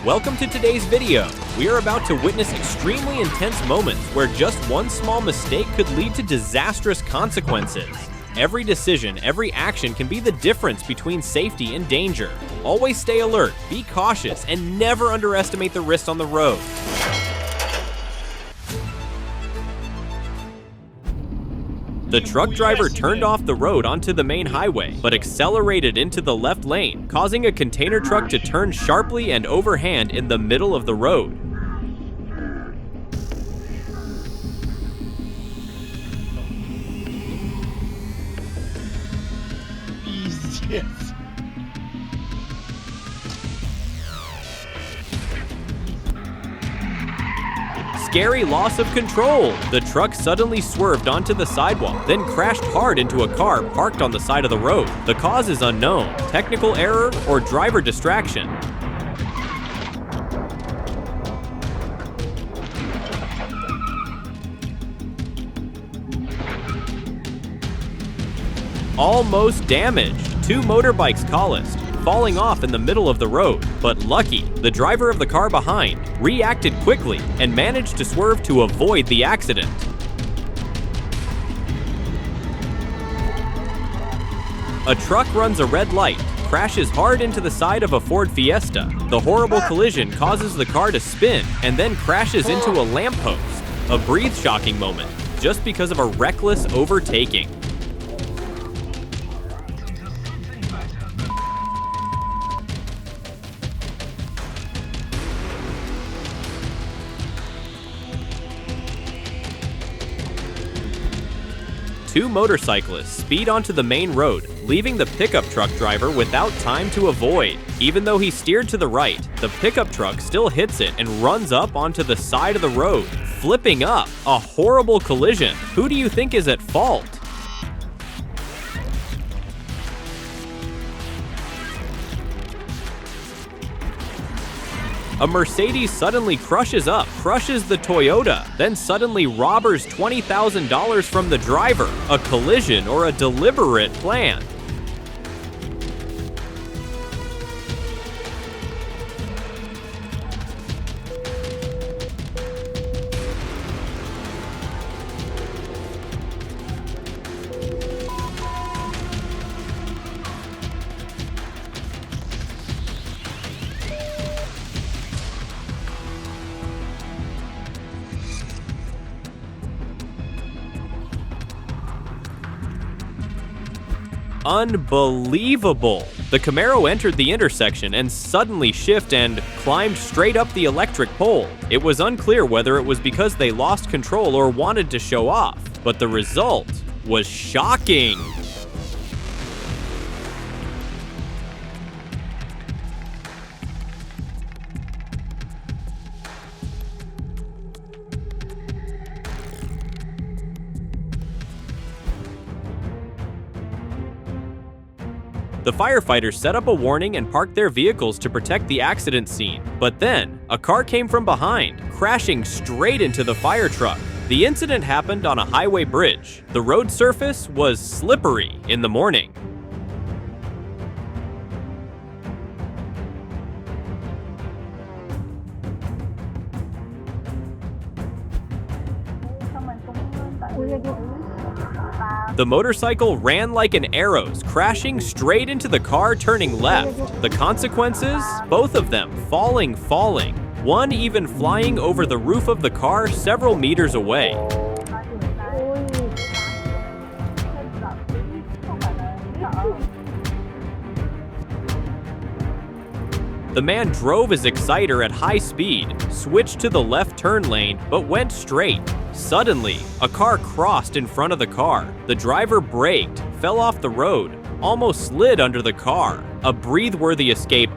Welcome to today's video. We are about to witness extremely intense moments where just one small mistake could lead to disastrous consequences. Every decision, every action can be the difference between safety and danger. Always stay alert, be cautious, and never underestimate the risks on the road. The truck driver turned off the road onto the main highway, but accelerated into the left lane, causing a container truck to turn sharply and overhand in the middle of the road. Yes. Scary loss of control! The truck suddenly swerved onto the sidewalk, then crashed hard into a car parked on the side of the road. The cause is unknown, technical error, or driver distraction. Almost damaged. Two motorbikes coalesced, falling off in the middle of the road, but lucky, the driver of the car behind reacted quickly and managed to swerve to avoid the accident. A truck runs a red light, crashes hard into the side of a Ford Fiesta. The horrible collision causes the car to spin and then crashes into a lamppost. A breath-shocking moment, just because of a reckless overtaking. Two motorcyclists speed onto the main road, leaving the pickup truck driver without time to avoid. Even though he steered to the right, the pickup truck still hits it and runs up onto the side of the road, flipping up. A horrible collision. Who do you think is at fault? A Mercedes suddenly crushes the Toyota, then suddenly robbers $20,000 from the driver. A collision or a deliberate plan? Unbelievable! The Camaro entered the intersection and suddenly shifted and climbed straight up the electric pole. It was unclear whether it was because they lost control or wanted to show off, but the result was shocking. The firefighters set up a warning and parked their vehicles to protect the accident scene. But then, a car came from behind, crashing straight into the fire truck. The incident happened on a highway bridge. The road surface was slippery in the morning. The motorcycle ran like an arrow, crashing straight into the car turning left. The consequences? Both of them falling. One even flying over the roof of the car several meters away. The man drove his Exciter at high speed, switched to the left turn lane, but went straight. Suddenly, a car crossed in front of the car. The driver braked, fell off the road, almost slid under the car. A breathe-worthy escape.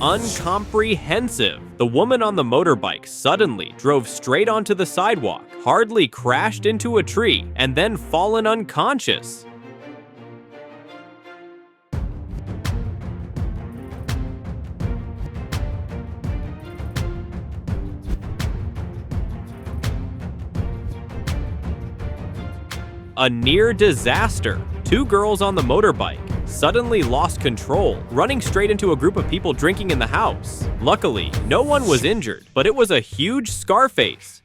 Incomprehensive. The woman on the motorbike suddenly drove straight onto the sidewalk, hardly crashed into a tree, and then fallen unconscious. A near disaster. Two girls on the motorbike suddenly lost control, running straight into a group of people drinking in the house. Luckily, no one was injured, but it was a huge Scarface.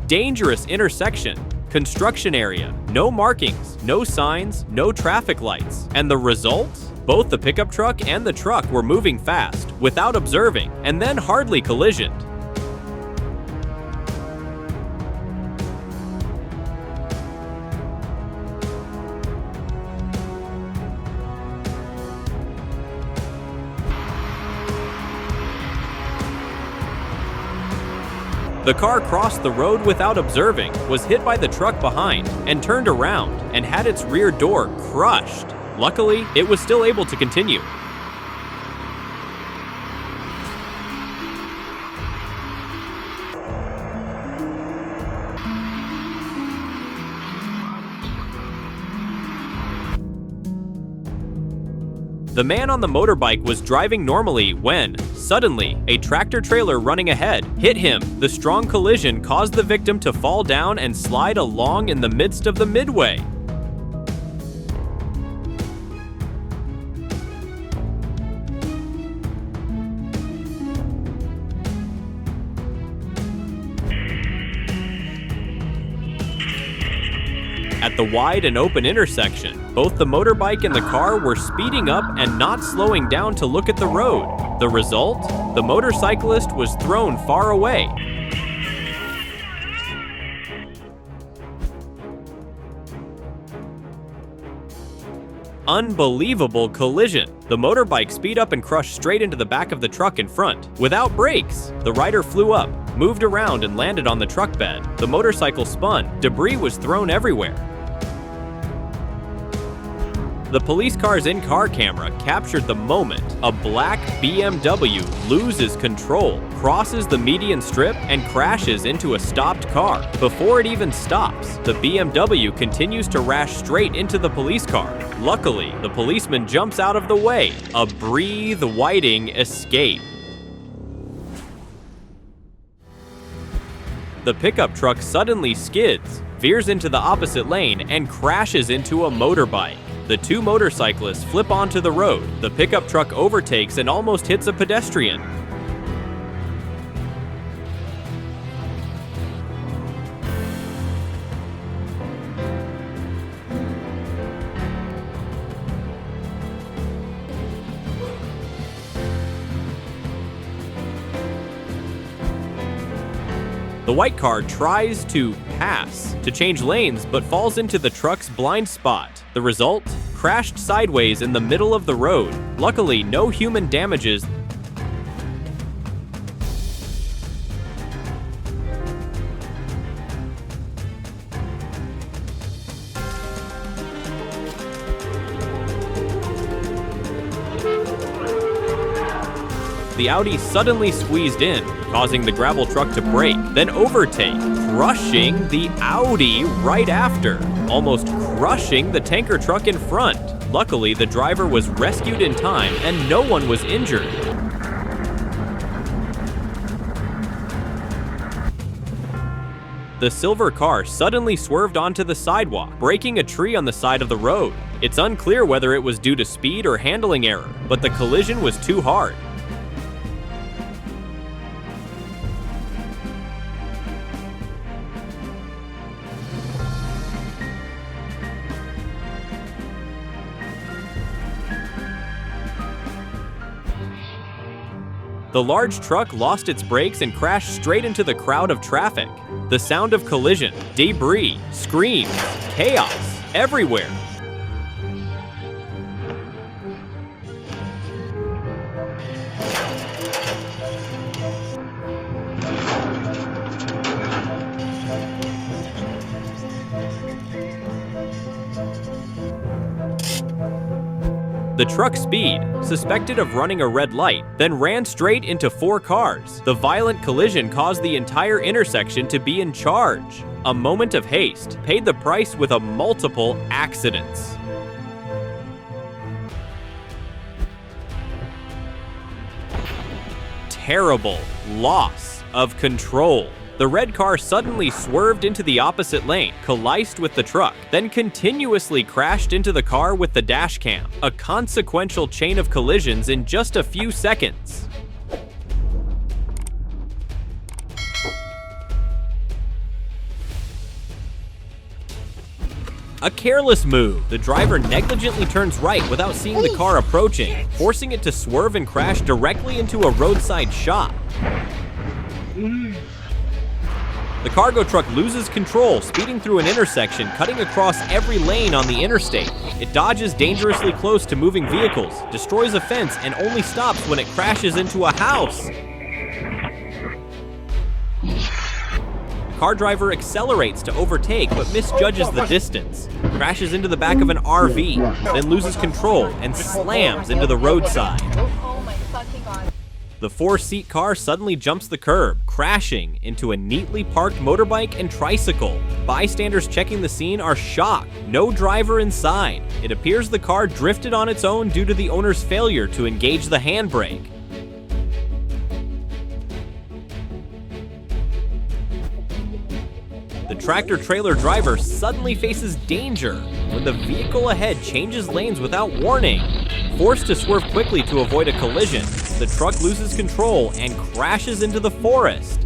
Dangerous intersection. Construction area. No markings, no signs, no traffic lights. And the result? Both the pickup truck and the truck were moving fast, without observing, and then hardly collisioned. The car crossed the road without observing, was hit by the truck behind, and turned around, and had its rear door crushed. Luckily, it was still able to continue. The man on the motorbike was driving normally when, suddenly, a tractor-trailer running ahead hit him. The strong collision caused the victim to fall down and slide along in the midst of the midway. At the wide and open intersection, both the motorbike and the car were speeding up and not slowing down to look at the road. The result? The motorcyclist was thrown far away. Unbelievable collision. The motorbike speed up and crushed straight into the back of the truck in front. Without brakes, the rider flew up, moved around and landed on the truck bed. The motorcycle spun. Debris was thrown everywhere. The police car's in-car camera captured the moment a black BMW loses control, crosses the median strip, and crashes into a stopped car. Before it even stops, the BMW continues to rash straight into the police car. Luckily, the policeman jumps out of the way. A Breathe Whiting escape. The pickup truck suddenly skids, veers into the opposite lane, and crashes into a motorbike. The two motorcyclists flip onto the road. The pickup truck overtakes and almost hits a pedestrian. The white car tries to pass to change lanes but falls into the truck's blind spot. The result? Crashed sideways in the middle of the road. Luckily, no human damages. The Audi suddenly squeezed in, causing the gravel truck to brake, then overtake, crushing the Audi right after, almost crushing the tanker truck in front. Luckily, the driver was rescued in time and no one was injured. The silver car suddenly swerved onto the sidewalk, breaking a tree on the side of the road. It's unclear whether it was due to speed or handling error, but the collision was too hard. The large truck lost its brakes and crashed straight into the crowd of traffic. The sound of collision, debris, screams, chaos, everywhere. The truck speed, suspected of running a red light, then ran straight into 4 cars. The violent collision caused the entire intersection to be in charge. A moment of haste paid the price with multiple accidents. terrible loss of control. The red car suddenly swerved into the opposite lane, collided with the truck, then continuously crashed into the car with the dash cam. A consequential chain of collisions in just a few seconds. A careless move. The driver negligently turns right without seeing the car approaching, forcing it to swerve and crash directly into a roadside shop. The cargo truck loses control, speeding through an intersection, cutting across every lane on the interstate. It dodges dangerously close to moving vehicles, destroys a fence, and only stops when it crashes into a house. The car driver accelerates to overtake but misjudges the distance, crashes into the back of an RV, then loses control and slams into the roadside. Oh my fucking god. The 4-seat car suddenly jumps the curb, crashing into a neatly parked motorbike and tricycle. Bystanders checking the scene are shocked. No driver inside. It appears the car drifted on its own due to the owner's failure to engage the handbrake. The tractor-trailer driver suddenly faces danger when the vehicle ahead changes lanes without warning. Forced to swerve quickly to avoid a collision, the truck loses control and crashes into the forest.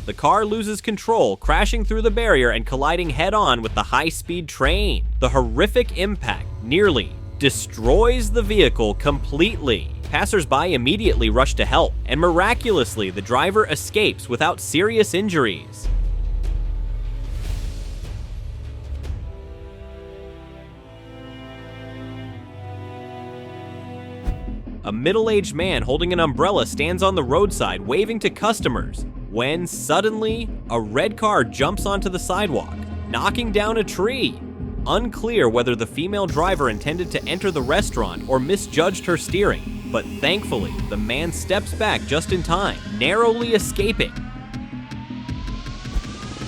The car loses control, crashing through the barrier and colliding head-on with the high-speed train. The horrific impact nearly destroys the vehicle completely. Passers-by immediately rush to help, and miraculously, the driver escapes without serious injuries. A middle-aged man holding an umbrella stands on the roadside waving to customers when suddenly a red car jumps onto the sidewalk, knocking down a tree. Unclear whether the female driver intended to enter the restaurant or misjudged her steering, but thankfully the man steps back just in time, narrowly escaping.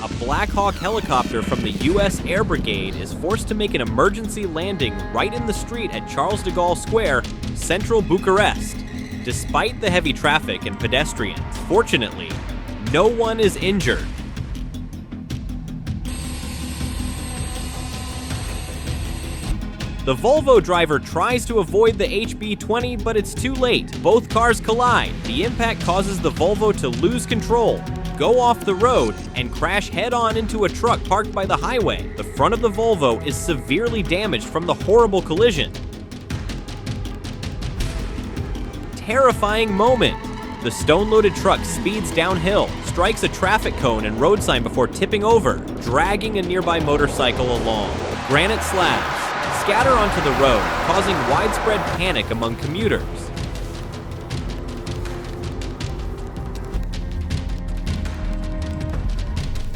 A Black Hawk helicopter from the US Air Brigade is forced to make an emergency landing right in the street at Charles de Gaulle Square, central Bucharest. Despite the heavy traffic and pedestrians, fortunately, no one is injured. The Volvo driver tries to avoid the HB20, but it's too late. Both cars collide. The impact causes the Volvo to lose control, go off the road, and crash head-on into a truck parked by the highway. The front of the Volvo is severely damaged from the horrible collision. Terrifying moment. The stone-loaded truck speeds downhill, strikes a traffic cone and road sign before tipping over, dragging a nearby motorcycle along. Granite slabs scatter onto the road, causing widespread panic among commuters.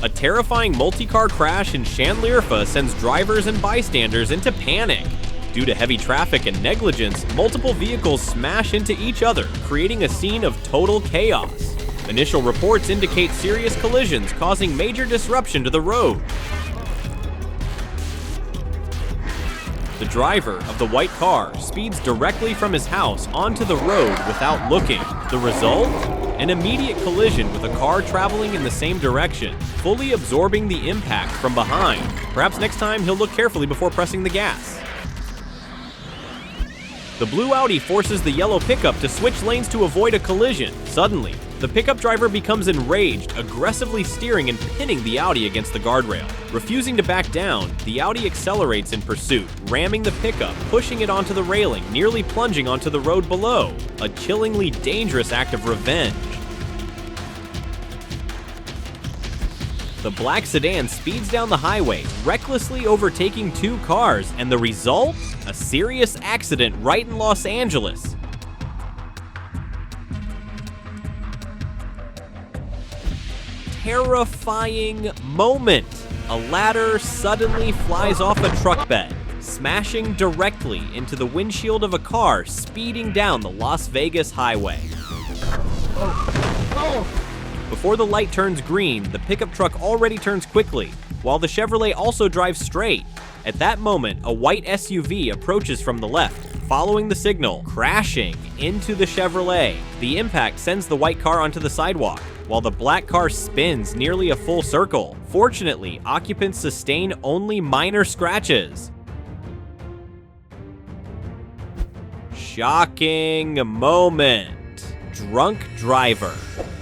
A terrifying multi-car crash in Chandlerfa sends drivers and bystanders into panic. Due to heavy traffic and negligence, multiple vehicles smash into each other, creating a scene of total chaos. Initial reports indicate serious collisions causing major disruption to the road. The driver of the white car speeds directly from his house onto the road without looking. The result? An immediate collision with a car traveling in the same direction, fully absorbing the impact from behind. Perhaps next time he'll look carefully before pressing the gas. The blue Audi forces the yellow pickup to switch lanes to avoid a collision. Suddenly, the pickup driver becomes enraged, aggressively steering and pinning the Audi against the guardrail. Refusing to back down, the Audi accelerates in pursuit, ramming the pickup, pushing it onto the railing, nearly plunging onto the road below. A chillingly dangerous act of revenge. The black sedan speeds down the highway, recklessly overtaking two cars, and the result? A serious accident right in Los Angeles. Terrifying moment. A ladder suddenly flies off a truck bed, smashing directly into the windshield of a car speeding down the Las Vegas highway. Before the light turns green, the pickup truck already turns quickly, while the Chevrolet also drives straight. At that moment, a white SUV approaches from the left, following the signal, crashing into the Chevrolet. The impact sends the white car onto the sidewalk, while the black car spins nearly a full circle. Fortunately, occupants sustain only minor scratches. Shocking moment. Drunk driver.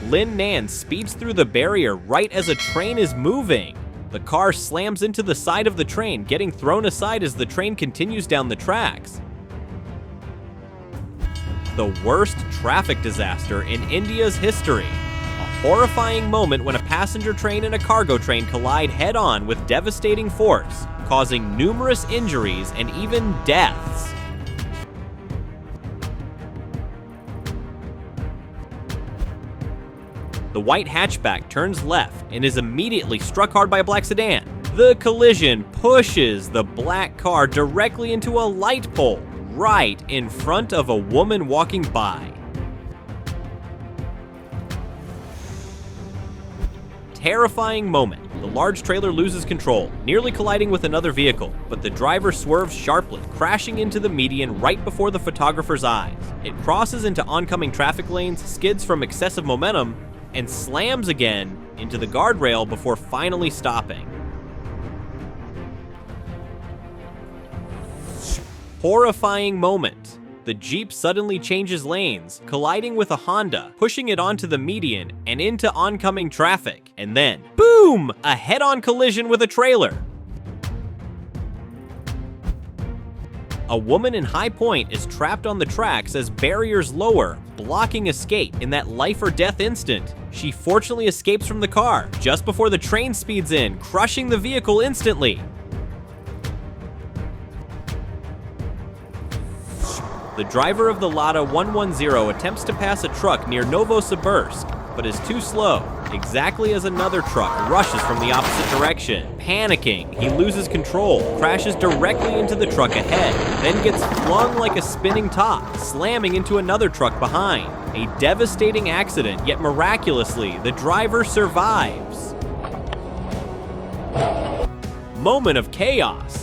Lin Nan speeds through the barrier right as a train is moving. The car slams into the side of the train, getting thrown aside as the train continues down the tracks. The worst traffic disaster in India's history. A horrifying moment when a passenger train and a cargo train collide head-on with devastating force, causing numerous injuries and even deaths. The white hatchback turns left and is immediately struck hard by a black sedan. The collision pushes the black car directly into a light pole right in front of a woman walking by. Terrifying moment. The large trailer loses control, nearly colliding with another vehicle, but the driver swerves sharply, crashing into the median right before the photographer's eyes. It crosses into oncoming traffic lanes, skids from excessive momentum, and slams again into the guardrail before finally stopping. Horrifying moment. The Jeep suddenly changes lanes, colliding with a Honda, pushing it onto the median and into oncoming traffic. And then, boom! A head-on collision with a trailer. A woman in High Point is trapped on the tracks as barriers lower, blocking escape in that life or death instant. She fortunately escapes from the car just before the train speeds in, crushing the vehicle instantly. The driver of the Lada 110 attempts to pass a truck near Novosibirsk, but is too slow, exactly as another truck rushes from the opposite direction. Panicking, he loses control, crashes directly into the truck ahead, then gets flung like a spinning top, slamming into another truck behind. A devastating accident, yet miraculously, the driver survives. Moment of chaos.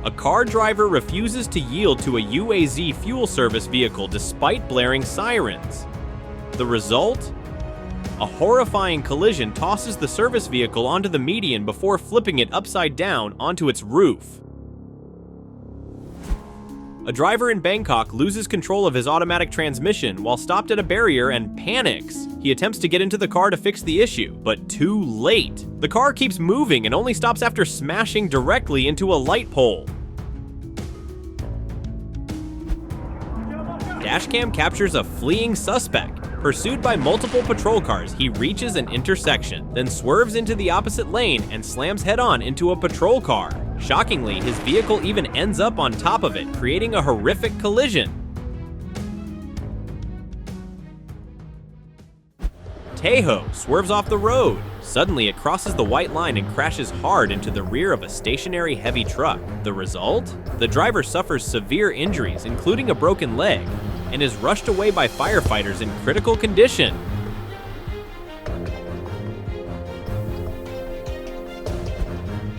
A car driver refuses to yield to a UAZ fuel service vehicle despite blaring sirens. The result? A horrifying collision tosses the service vehicle onto the median before flipping it upside down onto its roof. A driver in Bangkok loses control of his automatic transmission while stopped at a barrier and panics. He attempts to get into the car to fix the issue, but too late. The car keeps moving and only stops after smashing directly into a light pole. Dashcam captures a fleeing suspect. Pursued by multiple patrol cars, he reaches an intersection, then swerves into the opposite lane and slams head-on into a patrol car. Shockingly, his vehicle even ends up on top of it, creating a horrific collision. Tahoe swerves off the road. Suddenly, it crosses the white line and crashes hard into the rear of a stationary heavy truck. The result? The driver suffers severe injuries, including a broken leg, and is rushed away by firefighters in critical condition.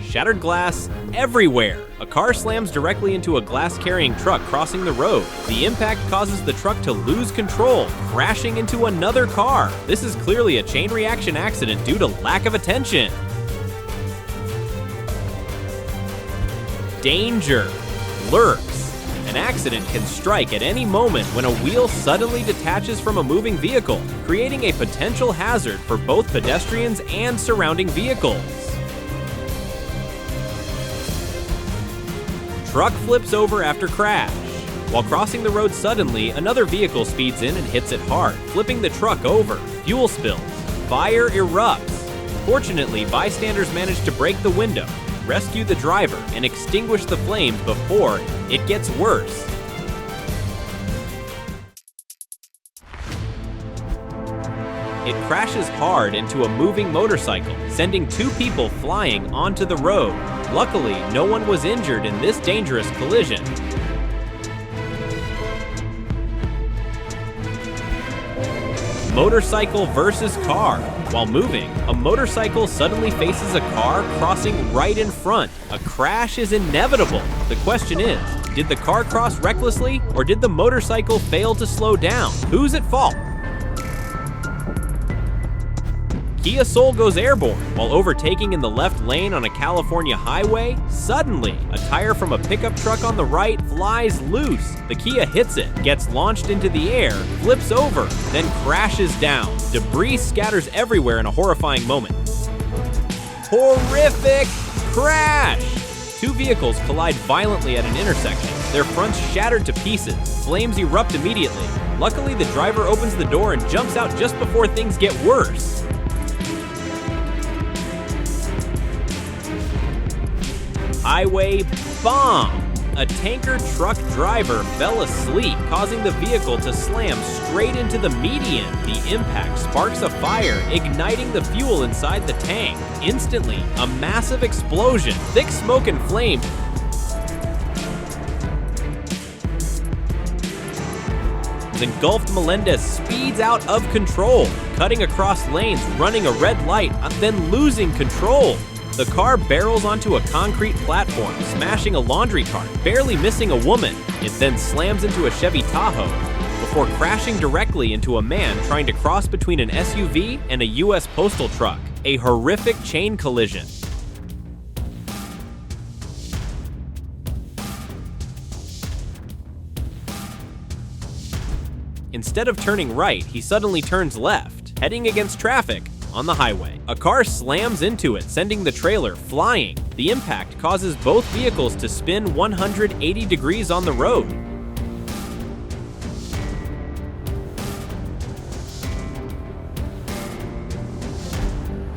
Shattered glass everywhere. A car slams directly into a glass-carrying truck crossing the road. The impact causes the truck to lose control, crashing into another car. This is clearly a chain reaction accident due to lack of attention. Danger lurks. An accident can strike at any moment when a wheel suddenly detaches from a moving vehicle, creating a potential hazard for both pedestrians and surrounding vehicles. Truck flips over after crash. While crossing the road suddenly, another vehicle speeds in and hits it hard, flipping the truck over. Fuel spills. Fire erupts. Fortunately, bystanders manage to break the window, rescue the driver, and extinguish the flames before it gets worse. It crashes hard into a moving motorcycle, sending 2 people flying onto the road. Luckily, no one was injured in this dangerous collision. Motorcycle versus car. While moving, a motorcycle suddenly faces a car crossing right in front. A crash is inevitable. The question is, did the car cross recklessly, or did the motorcycle fail to slow down? Who's at fault? Kia Soul goes airborne while overtaking in the left lane on a California highway. Suddenly, a tire from a pickup truck on the right flies loose. The Kia hits it, gets launched into the air, flips over, then crashes down. Debris scatters everywhere in a horrifying moment. Horrific crash! Two vehicles collide violently at an intersection. Their fronts shattered to pieces. Flames erupt immediately. Luckily, the driver opens the door and jumps out just before things get worse. Highway bomb! A tanker truck driver fell asleep, causing the vehicle to slam straight into the median. The impact sparks a fire, igniting the fuel inside the tank. Instantly, a massive explosion, thick smoke and flame. Engulfed Melendez speeds out of control, cutting across lanes, running a red light, then losing control. The car barrels onto a concrete platform, smashing a laundry cart, barely missing a woman. It then slams into a Chevy Tahoe before crashing directly into a man trying to cross between an SUV and a U.S. postal truck. A horrific chain collision. Instead of turning right, he suddenly turns left, heading against traffic on the highway. A car slams into it, sending the trailer flying. The impact causes both vehicles to spin 180 degrees on the road.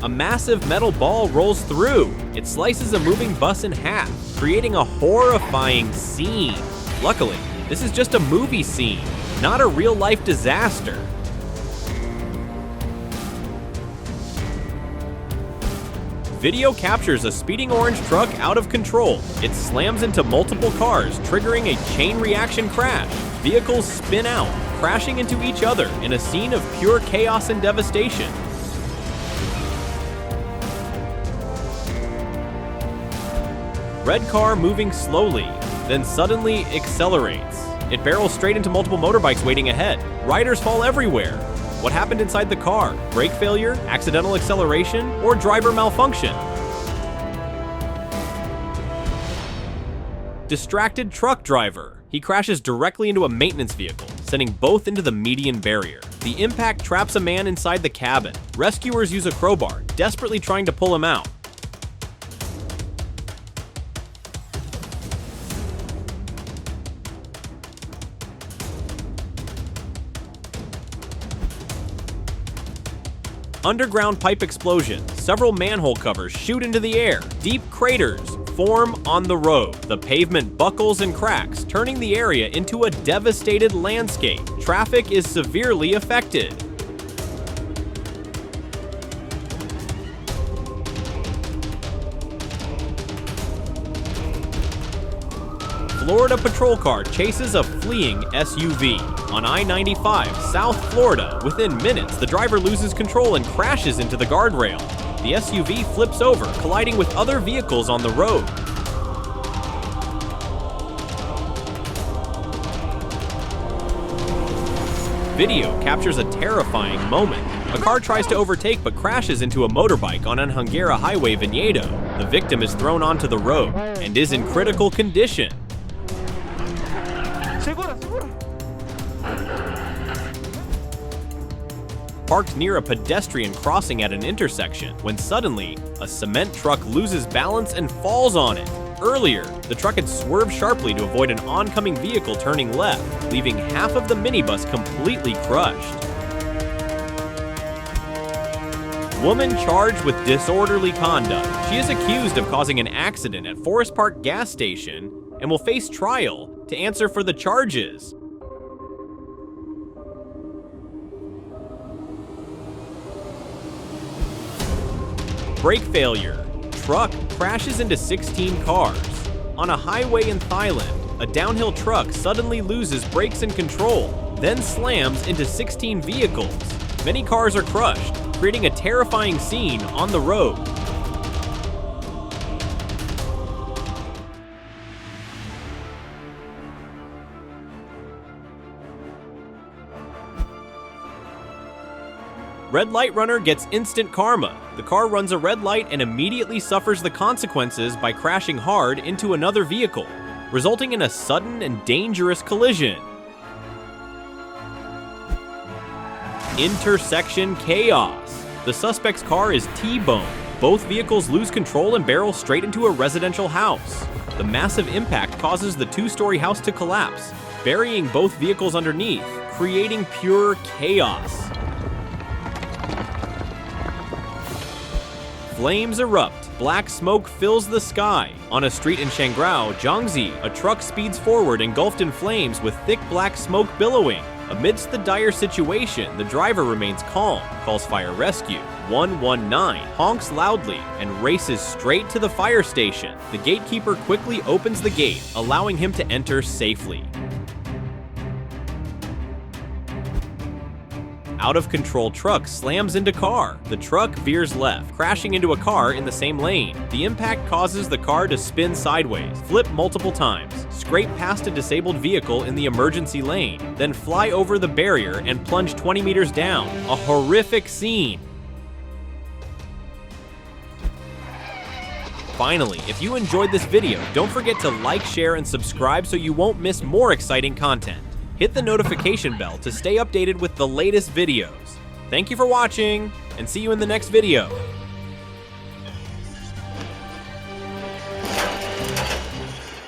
A massive metal ball rolls through. It slices a moving bus in half, creating a horrifying scene. Luckily, this is just a movie scene, not a real-life disaster. Video captures a speeding orange truck out of control. It slams into multiple cars, triggering a chain reaction crash. Vehicles spin out, crashing into each other in a scene of pure chaos and devastation. Red car moving slowly, then suddenly accelerates. It barrels straight into multiple motorbikes waiting ahead. Riders fall everywhere. What happened inside the car? Brake failure, accidental acceleration, or driver malfunction? Distracted truck driver. He crashes directly into a maintenance vehicle, sending both into the median barrier. The impact traps a man inside the cabin. Rescuers use a crowbar, desperately trying to pull him out. Underground pipe explosion. Several manhole covers shoot into the air. Deep craters form on the road. The pavement buckles and cracks, turning the area into a devastated landscape. Traffic is severely affected. Florida patrol car chases a fleeing SUV. On I-95, South Florida, within minutes, the driver loses control and crashes into the guardrail. The SUV flips over, colliding with other vehicles on the road. Video captures a terrifying moment. A car tries to overtake but crashes into a motorbike on Anhanguera Highway, Viñedo. The victim is thrown onto the road and is in critical condition. Parked near a pedestrian crossing at an intersection when suddenly a cement truck loses balance and falls on it. Earlier, the truck had swerved sharply to avoid an oncoming vehicle turning left, leaving half of the minibus completely crushed. Woman charged with disorderly conduct. She is accused of causing an accident at Forest Park gas station and will face trial to answer for the charges. Brake failure. Truck crashes into 16 cars. On a highway in Thailand, a downhill truck suddenly loses brakes and control, then slams into 16 vehicles. Many cars are crushed. creating a terrifying scene on the road. Red Light Runner gets instant karma. The car runs a red light and immediately suffers the consequences by crashing hard into another vehicle, resulting in a sudden and dangerous collision. Intersection chaos. The suspect's car is T-boned. Both vehicles lose control and barrel straight into a residential house. The massive impact causes the two-story house to collapse, burying both vehicles underneath, creating pure chaos. Flames erupt. Black smoke fills the sky. On a street in Shangrao, Jiangxi, a truck speeds forward engulfed in flames with thick black smoke billowing. Amidst the dire situation, the driver remains calm, calls fire rescue. 119 honks loudly and races straight to the fire station. The gatekeeper quickly opens the gate, allowing him to enter safely. Out-of-control truck slams into car. The truck veers left, crashing into a car in the same lane. The impact causes the car to spin sideways, flip multiple times, scrape past a disabled vehicle in the emergency lane, then fly over the barrier and plunge 20 meters down. A horrific scene. Finally, if you enjoyed this video, don't forget to like, share, and subscribe so you won't miss more exciting content. Hit the notification bell to stay updated with the latest videos. Thank you for watching, and see you in the next video.